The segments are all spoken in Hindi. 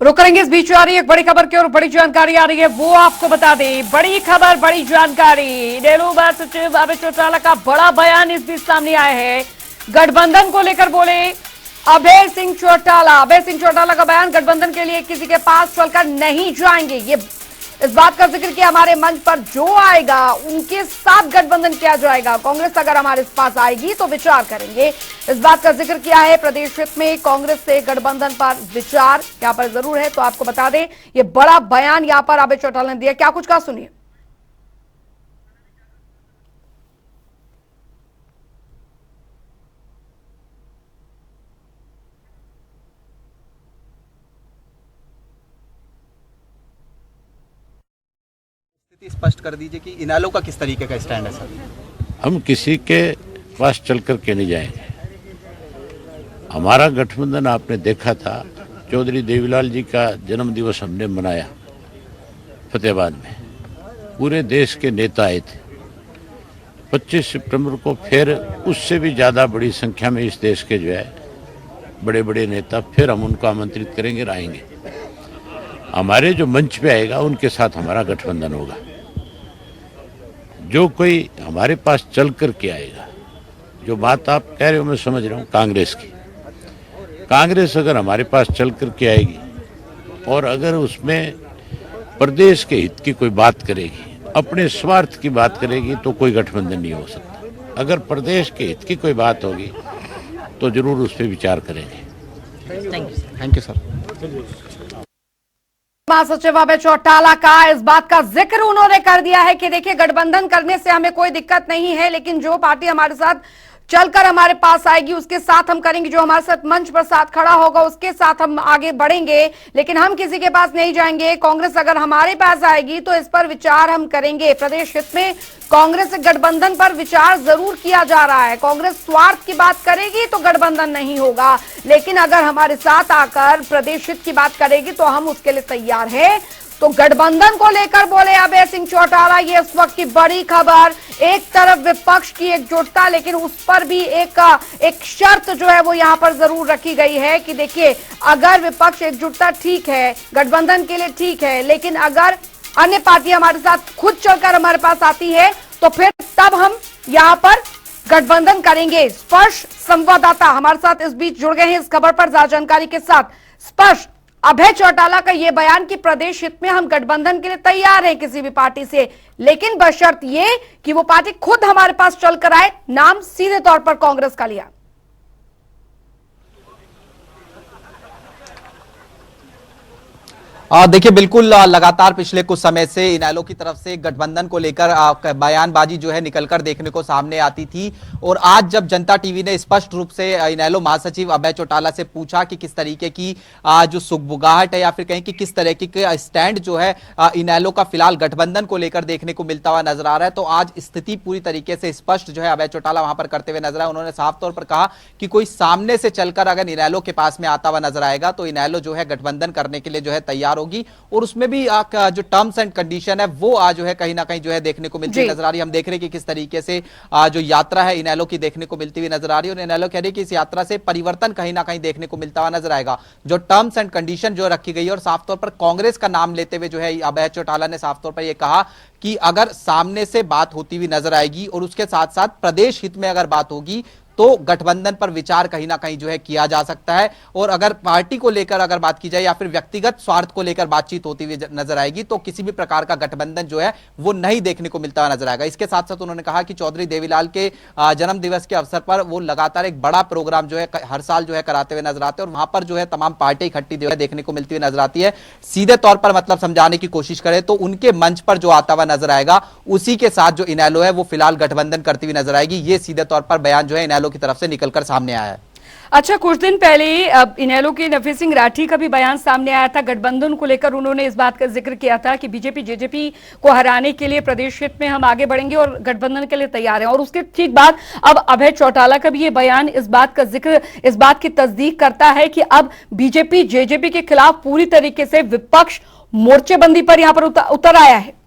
रुक करेंगे, इस बीच आ रही है एक बड़ी खबर की और बड़ी जानकारी आ रही है, वो आपको बता दें। बड़ी खबर, बड़ी जानकारी। इनेलो महासचिव अभय चौटाला का बड़ा बयान इस बीच सामने आया है। गठबंधन को लेकर बोले अभय सिंह चौटाला। अभय सिंह चौटाला का बयान, गठबंधन के लिए किसी के पास चलकर नहीं जाएंगे। ये इस बात का जिक्र किया, हमारे मंच पर जो आएगा उनके साथ गठबंधन किया जाएगा। कांग्रेस अगर हमारे पास आएगी तो विचार करेंगे, इस बात का जिक्र किया है। प्रदेश हित में कांग्रेस से गठबंधन पर विचार यहां पर जरूर है, तो आपको बता दें ये बड़ा बयान यहां पर अभय चौटाला ने दिया। क्या कुछ कहा, सुनिए। स्पष्ट कर दीजिए कि इनेलो का किस तरीके का स्टैंड है सर। हम किसी के पास चल कर के नहीं जाएंगे। हमारा गठबंधन आपने देखा था, चौधरी देवीलाल जी का जन्म दिवस हमने मनाया फतेहाबाद में, पूरे देश के नेता आए थे। 25 सितंबर को फिर उससे भी ज़्यादा बड़ी संख्या में इस देश के जो है बड़े बड़े नेता, फिर हम उनको आमंत्रित करेंगे, आएंगे। हमारे जो मंच पे आएगा उनके साथ हमारा गठबंधन होगा। जो कोई हमारे पास चल कर के आएगा, जो बात आप कह रहे हो मैं समझ रहा हूँ कांग्रेस की, कांग्रेस अगर हमारे पास चल कर के आएगी और अगर उसमें प्रदेश के हित की कोई बात करेगी, अपने स्वार्थ की बात करेगी, तो कोई गठबंधन नहीं हो सकता। अगर प्रदेश के हित की कोई बात होगी तो जरूर उस पर विचार करेंगे। Thank you sir. महासचिव अभय चौटाला का इस बात का जिक्र उन्होंने कर दिया है कि देखिए गठबंधन करने से हमें कोई दिक्कत नहीं है, लेकिन जो पार्टी हमारे साथ चलकर हमारे पास आएगी उसके साथ हम करेंगे, जो हमारे साथ मंच पर साथ खड़ा होगा उसके साथ हम आगे बढ़ेंगे, लेकिन हम किसी के पास नहीं जाएंगे। कांग्रेस अगर हमारे पास आएगी तो इस पर विचार हम करेंगे। प्रदेश हित में कांग्रेस गठबंधन पर विचार जरूर किया जा रहा है। कांग्रेस स्वार्थ की बात करेगी तो गठबंधन नहीं होगा, लेकिन अगर हमारे साथ आकर प्रदेश हित की बात करेगी तो हम उसके लिए तैयार है। तो गठबंधन को लेकर बोले अभय सिंह चौटाला, ये इस वक्त की बड़ी खबर। एक तरफ विपक्ष की एकजुटता, लेकिन उस पर भी एक शर्त जो है वो यहां पर जरूर रखी गई है कि देखिए अगर विपक्ष एकजुटता ठीक है, गठबंधन के लिए ठीक है, लेकिन अगर अन्य पार्टी हमारे साथ खुद चलकर हमारे पास आती है तो फिर तब हम यहां पर गठबंधन करेंगे। स्पर्श संवाददाता हमारे साथ इस बीच जुड़ गए हैं इस खबर पर ज्यादा जानकारी के साथ। स्पर्श, अभय चौटाला का यह बयान कि प्रदेश हित में हम गठबंधन के लिए तैयार हैं किसी भी पार्टी से, लेकिन बशर्त ये कि वो पार्टी खुद हमारे पास चलकर आए। नाम सीधे तौर पर कांग्रेस का लिया। देखिए बिल्कुल लगातार पिछले कुछ समय से इनेलो की तरफ से गठबंधन को लेकर बयानबाजी जो है निकलकर देखने को सामने आती थी, और आज जब जनता टीवी ने स्पष्ट रूप से इनेलो महासचिव अभय चौटाला से पूछा कि किस तरीके की जो सुगबुगाहट है या फिर कहीं कि किस तरीके के स्टैंड जो है इनेलो का फिलहाल गठबंधन को लेकर देखने को मिलता हुआ नजर आ रहा है, तो आज स्थिति पूरी तरीके से स्पष्ट जो है अभय चौटाला वहां पर करते हुए नजर आए। उन्होंने साफ तौर पर कहा कि कोई सामने से चलकर अगर इनेलो के पास में आता हुआ नजर आएगा तो इनेलो जो है गठबंधन करने के लिए जो है तैयार होगी, और उसमें भी जो टर्म्स एंड कंडीशन है वो जो है कहीं ना कहीं जो है देखने को मिलती नजर आ रही है। हम देख रहे हैं कि किस तरीके से जो यात्रा है इनेलो की देखने को मिलती हुई नजर आ रही है, और इनेलो कह रही है कि इस यात्रा से परिवर्तन कहीं ना कहीं देखने को मिलता हुआ नजर आएगा। जो टर्म्स एंड कंडीशन जो रखी गई है, और साफ तौर पर कांग्रेस का नाम लेते हुए जो है अभय चौटाला ने साफ तौर पर यह कहा कि अगर सामने से बात होती हुई नजर आएगी और उसके साथ साथ प्रदेश हित में अगर बात होगी तो गठबंधन पर विचार कहीं ना कहीं जो है किया जा सकता है, और अगर पार्टी को लेकर अगर बात की जाए या फिर व्यक्तिगत स्वार्थ को लेकर बातचीत होती हुई नजर आएगी तो किसी भी प्रकार का गठबंधन जो है वो नहीं देखने को मिलता हुआ नजर आएगा। इसके साथ साथ उन्होंने कहा कि चौधरी देवीलाल के जन्म दिवस के अवसर पर वो लगातार एक बड़ा प्रोग्राम जो है हर साल जो है कराते हुए नजर आते हैं, और वहां पर जो है तमाम पार्टी इकट्ठी जो है देखने को मिलती हुई नजर आती है। सीधे तौर पर मतलब समझाने की कोशिश करें तो उनके मंच पर जो आता हुआ नजर आएगा उसी के साथ जो इनेलो है वो फिलहाल गठबंधन करती हुई नजर आएगी। ये सीधे तौर पर बयान जो है इनेलो की तरफ से निकलकर सामने आया है। अच्छा, कुछ दिन पहले इनेलो के नफी सिंह राठी का भी बयान सामने आया था गठबंधन को लेकर। उन्होंने इस बात का जिक्र किया था कि बीजेपी जेजेपी को हराने के लिए प्रदेश हित में हम आगे बढ़ेंगे और गठबंधन के लिए तैयार हैं, और उसके ठीक बाद अब अभय चौटाला का भी ये बयान इस बात का जिक्र, इस बात की तस्दीक करता है कि अब बीजेपी जेजेपी के खिलाफ पूरी तरीके से विपक्ष मोर्चेबंदी पर यहां पर उतर आया है।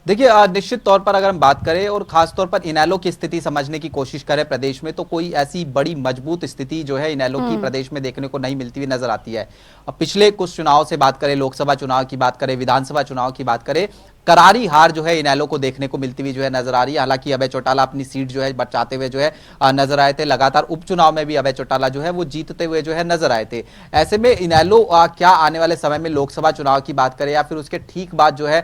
देखिए निश्चित तौर पर अगर हम बात करें और खास तौर पर इनेलो की स्थिति समझने की कोशिश करें प्रदेश में, तो कोई ऐसी बड़ी मजबूत स्थिति जो है इनेलो की प्रदेश में देखने को नहीं मिलती हुई नजर आती है। अब पिछले कुछ चुनाव से बात करें, लोकसभा चुनाव की बात करें, विधानसभा चुनाव की बात करें, करारी हार जो है इनेलो को देखने को मिलती हुई जो है नजर आ रही है। हालांकि अभय चौटाला अपनी सीट जो है बचाते हुए जो है नजर आए थे। लगातार उपचुनाव में भी अभय चौटाला जो है वो जीतते हुए जो है नजर आए थे। ऐसे में इनेलो क्या आने वाले समय में लोकसभा चुनाव की बात करें या फिर उसके ठीक बाद जो है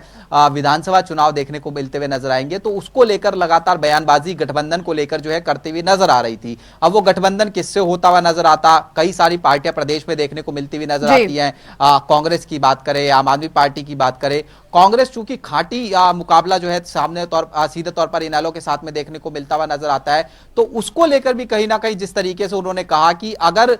विधानसभा चुनाव देखने को मिलते हुए नजर आएंगे, तो उसको लेकर लगातार बयानबाजी गठबंधन को लेकर जो है करते हुए नजर आ रही थी। अब वो गठबंधन किससे होता हुआ नजर आता, कई सारी पार्टियां प्रदेश में देखने को मिलती हुई नजर आती हैं। कांग्रेस की बात करें, आम आदमी पार्टी की बात करें, कांग्रेस चूंकि खाटी मुकाबला जो है सीधे तौर पर इनेलो के साथ में देखने को मिलता हुआ नजर आता है, तो उसको लेकर भी कहीं ना कहीं जिस तरीके से उन्होंने कहा कि अगर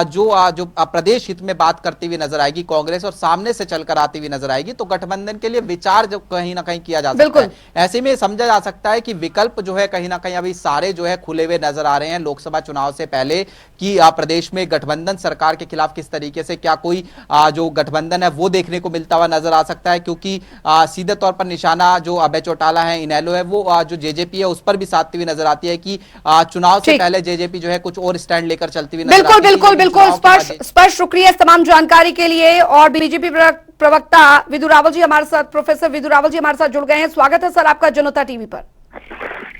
जो प्रदेश हित में बात करती हुई नजर आएगी कांग्रेस और सामने से चलकर आती हुई नजर आएगी, तो गठबंधन के लिए विचार जो कहीं ना कहीं किया जा सकता है। ऐसे में समझा जा सकता है कि विकल्प जो है कहीं ना कहीं अभी सारे जो है खुले हुए नजर आ रहे हैं लोकसभा चुनाव से पहले, कि प्रदेश में गठबंधन सरकार के खिलाफ किस तरीके से क्या कोई जो गठबंधन है वो देखने को मिलता हुआ नजर आ सकता है। क्योंकि सीधे तौर पर निशाना जो अभय चौटाला है, इनेलो है, वो जो जेजेपी है उस पर भी साधती हुई नजर आती है कि चुनाव से पहले जेजेपी जो है कुछ और स्टैंड लेकर चलती हुई नजर आती है। बिल्कुल बिल्कुल स्पष्ट शुक्रिया इस तमाम जानकारी के लिए। और बीजेपी प्रवक्ता विदु रावल जी हमारे साथ, प्रोफेसर विदु रावल जी हमारे साथ जुड़ गए हैं। स्वागत है सर आपका जनता टीवी पर।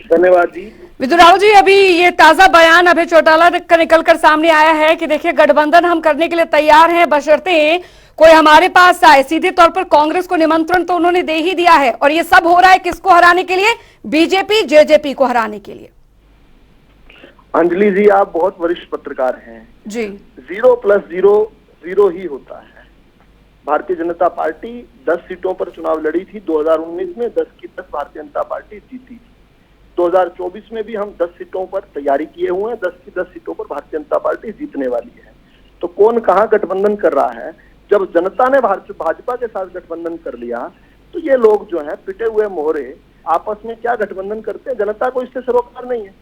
धन्यवाद जी। विदु रावल जी, अभी ये ताजा बयान अभय चौटाला का निकलकर सामने आया है कि देखिए गठबंधन हम करने के लिए तैयार हैं बशर्ते कोई हमारे पास आए। सीधे तौर पर कांग्रेस को निमंत्रण तो उन्होंने दे ही दिया है, और ये सब हो रहा है किसको हराने के लिए? बीजेपी जेजेपी को हराने के लिए। अंजलि जी, आप बहुत वरिष्ठ पत्रकार हैं जी। 0 + 0 0 ही होता है। भारतीय जनता पार्टी 10 सीटों पर चुनाव लड़ी थी 2019 में, 10 की 10 भारतीय जनता पार्टी जीती थी। 2024 में भी हम 10 सीटों पर तैयारी किए हुए हैं, 10 की 10 सीटों पर भारतीय जनता पार्टी जीतने वाली है। तो कौन कहाँ गठबंधन कर रहा है? जब जनता ने भाजपा के साथ गठबंधन कर लिया, तो ये लोग जो है पिटे हुए मोहरे आपस में क्या गठबंधन करते हैं? जनता को इससे सरोकार नहीं है।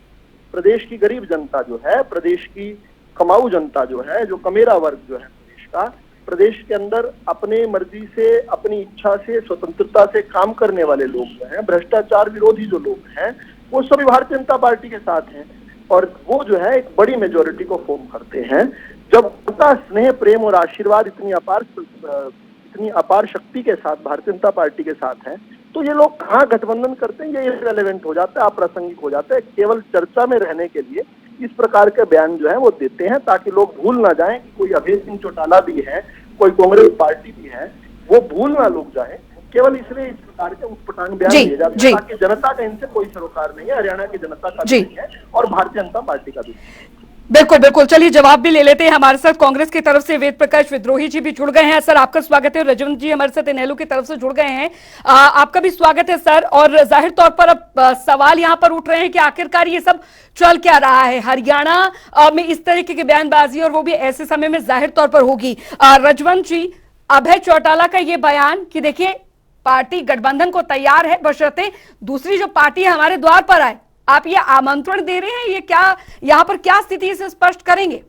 प्रदेश की गरीब जनता जो है, प्रदेश की कमाऊ जनता जो है, जो कमेरा वर्ग जो है प्रदेश का, प्रदेश के अंदर अपने मर्जी से, अपनी इच्छा से, स्वतंत्रता से काम करने वाले लोग जो हैं, भ्रष्टाचार विरोधी जो लोग हैं, वो सभी भारतीय जनता पार्टी के साथ हैं। और वो जो है एक बड़ी मेजोरिटी को फॉर्म करते हैं। जब उनका स्नेह, प्रेम और आशीर्वाद इतनी अपार शक्ति के साथ भारतीय जनता पार्टी के साथ है, तो ये लोग कहाँ गठबंधन करते हैं? ये इररिलेवेंट हो जाता है, अप्रासंगिक हो जाता है। केवल चर्चा में रहने के लिए इस प्रकार के बयान जो है वो देते हैं, ताकि लोग भूल ना जाएं कि कोई अभय सिंह चौटाला भी है, कोई कांग्रेस पार्टी भी है, वो भूल ना लोग जाएं। केवल इसलिए इस प्रकार के उटपटांग बयान दिए जाते हैं, ताकि जनता का इनसे कोई सरोकार नहीं है, हरियाणा की जनता का भी नहीं है और भारतीय जनता पार्टी का भी। बिल्कुल बिल्कुल, चलिए जवाब भी ले लेते हैं। हमारे साथ कांग्रेस की तरफ से वेद प्रकाश विद्रोही जी भी जुड़ गए हैं। सर आपका स्वागत है। रजवंत जी हमारे साथ इनेलो की तरफ से जुड़ गए हैं, आपका भी स्वागत है सर। और जाहिर तौर पर अब सवाल यहाँ पर उठ रहे हैं कि आखिरकार ये सब चल क्या रहा है हरियाणा में? इस तरीके की बयानबाजी और वो भी ऐसे समय में जाहिर तौर पर होगी। रजवंत जी, अभय चौटाला का ये बयान कि देखिए पार्टी गठबंधन को तैयार है बशर्ते दूसरी जो पार्टी है हमारे द्वार पर आए, आप ये आमंत्रण दे रहे हैं, ये क्या यहाँ पर क्या स्थिति से स्पष्ट करेंगे?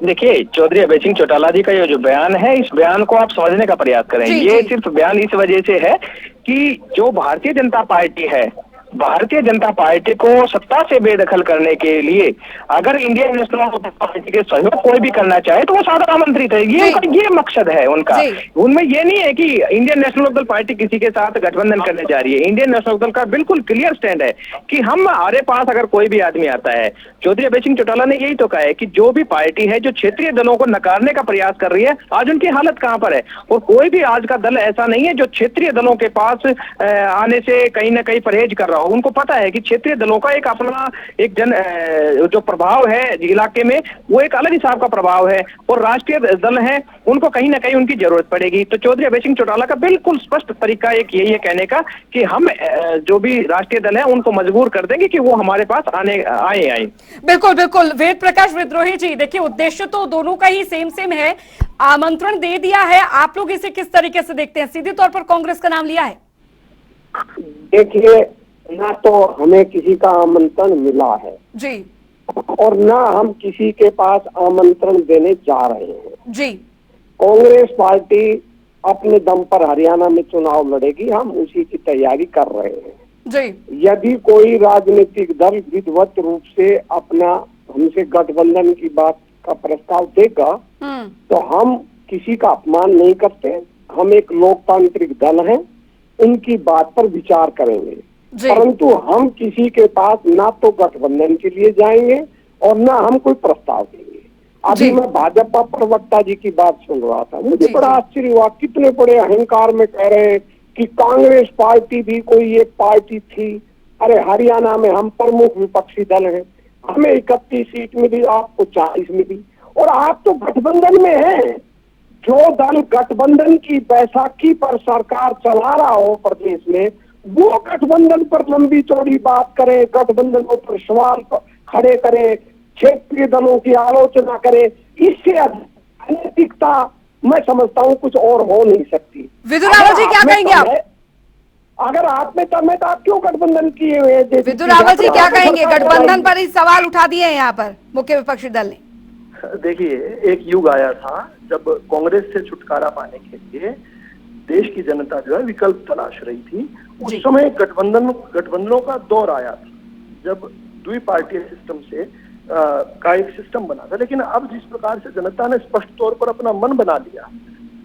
देखिए, चौधरी अभय सिंह चौटाला जी का ये जो बयान है, इस बयान को आप समझने का प्रयास करें। ये सिर्फ बयान इस वजह से है कि जो भारतीय जनता पार्टी है, भारतीय जनता पार्टी को सत्ता से बेदखल करने के लिए अगर इंडियन नेशनल पार्टी के सहयोग कोई भी करना चाहे तो वो सादर आमंत्रित है। ये मकसद है उनका। उनमें ये नहीं है कि इंडियन नेशनल दल पार्टी किसी के साथ गठबंधन करने जा रही है। इंडियन नेशनल दल का बिल्कुल क्लियर स्टैंड है कि हमारे पास अगर कोई भी आदमी आता है, चौधरी अभय सिंह चौटाला ने यही तो कहा है कि जो भी पार्टी है जो क्षेत्रीय दलों को नकारने का प्रयास कर रही है, आज उनकी हालत कहां पर है? और कोई भी आज का दल ऐसा नहीं है जो क्षेत्रीय दलों के पास आने से कहीं ना कहीं परहेज कर रहा हो। उनको पता है कि क्षेत्रीय दलों का एक अपना एक जो प्रभाव है इलाके में, वो एक अलग हिसाब का प्रभाव है, और राष्ट्रीय दल है उनको कहीं ना कहीं उनकी जरूरत पड़ेगी। तो चौधरी अभय सिंह चौटाला का बिल्कुल स्पष्ट तरीका एक यही है कहने का कि हम जो भी राष्ट्रीय दल है उनको मजबूर कर देंगे कि वो हमारे पास आए। बिल्कुल बिल्कुल। वेद प्रकाश विद्रोही जी, देखिए उद्देश्य तो दोनों का ही सेम है, आमंत्रण दे दिया है, आप लोग इसे किस तरीके से देखते हैं? सीधे तौर पर कांग्रेस का नाम लिया है। देखिए, ना तो हमें किसी का आमंत्रण मिला है जी, और ना हम किसी के पास आमंत्रण देने जा रहे हैं जी। कांग्रेस पार्टी अपने दम पर हरियाणा में चुनाव लड़ेगी, हम उसी की तैयारी कर रहे हैं। जी यदि कोई राजनीतिक दल विधिवत रूप से अपना हमसे गठबंधन की बात का प्रस्ताव देगा तो हम किसी का अपमान नहीं करते। हम एक लोकतांत्रिक दल हैं, उनकी बात पर विचार करेंगे, परंतु हम किसी के पास ना तो गठबंधन के लिए जाएंगे और ना हम कोई प्रस्ताव देंगे। अभी मैं भाजपा प्रवक्ता जी की बात सुन रहा था, मुझे बड़ा आश्चर्य हुआ, कितने बड़े अहंकार में कह रहे हैं कि कांग्रेस पार्टी भी कोई एक पार्टी थी। अरे हरियाणा में हम प्रमुख विपक्षी दल हैं, हमें 31 सीट मिली, आपको 40 मिली, और आप तो गठबंधन में हैं। जो दल गठबंधन की बैसाखी पर सरकार चला रहा हो प्रदेश में, वो गठबंधन पर लंबी चौड़ी बात करे, गठबंधनों पर सवाल खड़े करे, क्षेत्रीय दलों की आलोचना करे, इससे अनैतिकता मैं समझता हूँ कुछ और हो नहीं सकती। विदुर रावल जी क्या कहेंगे आप? अगर आप में तब में तो आप क्यों गठबंधन किए हुए हैं? विदुर रावल जी क्या कहेंगे? गठबंधन पर ही सवाल उठा दिए हैं यहाँ पर मुख्य विपक्षी दल ने। देखिए, एक युग आया था जब कांग्रेस से छुटकारा पाने के लिए देश की जनता जो है विकल्प तलाश रही थी। उस समय गठबंधनों का दौर आया था जब द्विपार्टीय सिस्टम से का एक सिस्टम बना था। लेकिन अब जिस प्रकार से जनता ने स्पष्ट तौर पर अपना मन बना लिया,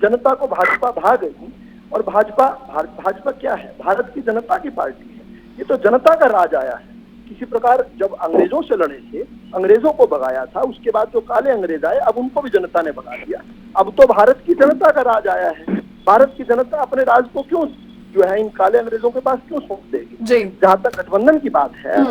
जनता को भाजपा भा गई। और भाजपा क्या है? भारत की जनता की पार्टी है। ये तो जनता का राज आया है। किसी प्रकार जब अंग्रेजों से लड़े थे, अंग्रेजों को भगाया था, उसके बाद जो काले अंग्रेज आए, अब उनको भी जनता ने भगा दिया। अब तो भारत की जनता का राज आया है। भारत की जनता अपने राज को क्यों जो है इन काले अंग्रेजों के पास क्यों सौंप देगी? जहां तक गठबंधन की बात है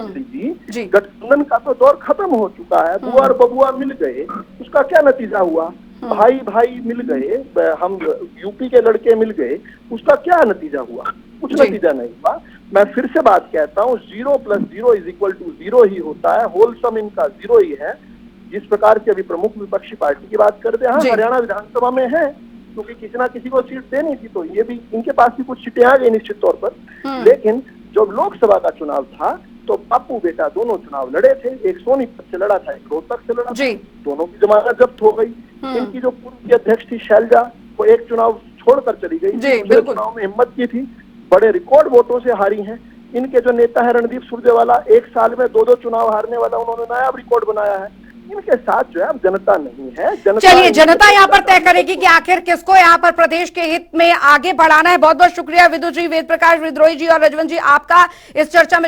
जी, गठबंधन का तो दौर खत्म हो चुका है। बुआ और बबुआ मिल गए, उसका क्या नतीजा हुआ? भाई भाई मिल गए, हम यूपी के लड़के मिल गए, उसका क्या नतीजा हुआ? कुछ नतीजा नहीं हुआ। मैं फिर से बात कहता हूँ, 0 + 0 = 0 ही होता है। होलसम इनका 0 ही है। जिस प्रकार से अभी प्रमुख विपक्षी पार्टी की बात करते हैं, हाँ, हरियाणा विधानसभा में है, क्योंकि किसी ना किसी को सीट देनी थी, तो ये भी इनके पास भी कुछ सीटें आ गई निश्चित तौर पर। लेकिन जब लोकसभा का चुनाव था तो पप्पू बेटा दोनों चुनाव लड़े थे। एक सोनीपत से लड़ा था, एक रोहतक से लड़ा था। दोनों की जमानत जब्त हो गई। इनकी जो पूर्व की अध्यक्ष थी शैलजा, वो एक चुनाव छोड़कर चली गई, दूसरे चुनाव में हिम्मत की थी, बड़े रिकॉर्ड वोटों से हारी हैं। इनके जो नेता है रणदीप सुरजेवाला, 1 साल में 2 चुनाव हारने वाला, उन्होंने नया रिकॉर्ड बनाया है। इनके साथ जो है अब जनता नहीं है। चलिए, जनता यहाँ पर तय करेगी कि आखिर किसको यहाँ पर प्रदेश के हित में आगे बढ़ाना है। बहुत बहुत शुक्रिया विदुर जी, वेद प्रकाश विद्रोही जी और रजवंत जी, आपका इस चर्चा में